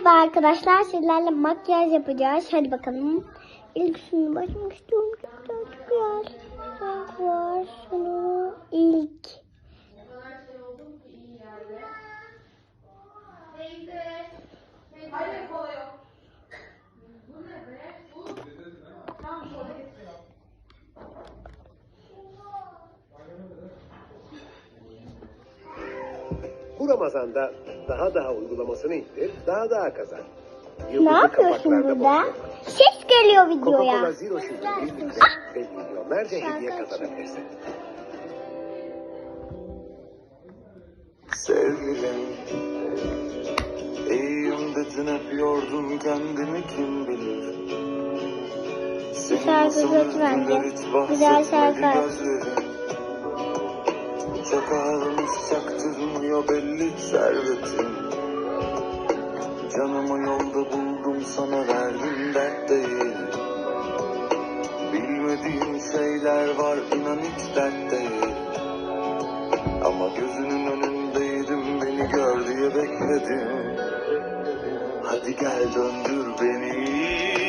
Merhaba arkadaşlar, sizlerle makyaj yapacağız. Hadi bakalım. İlk şunu başlamak istiyorum. Çok güzel renk var. Şunu ilk. Bu Ramazan'da daha uygulamasını indir, daha kazan. Ne yapıyorsun burada? Ses geliyor videoya. Coca-Cola Zero Sugar birlikte ve milyonlarca hediye kazanabilirsin. Sevgilim, iyiyim dedin hep yordun kendini kim bilir. Senin Şarkı nasıl yok bence. üzdüler hiç Güzel şarkı. bahsetmedi gözlerin. Çok ağlamış çaktırmıyor belli servetin. Canımı yolda buldum sana verdim dert değil. Bilmediğim şeyler var inan hiç dert değil. Ama gözünün önündeydim beni gör diye bekledim. Hadi gel döndür beni.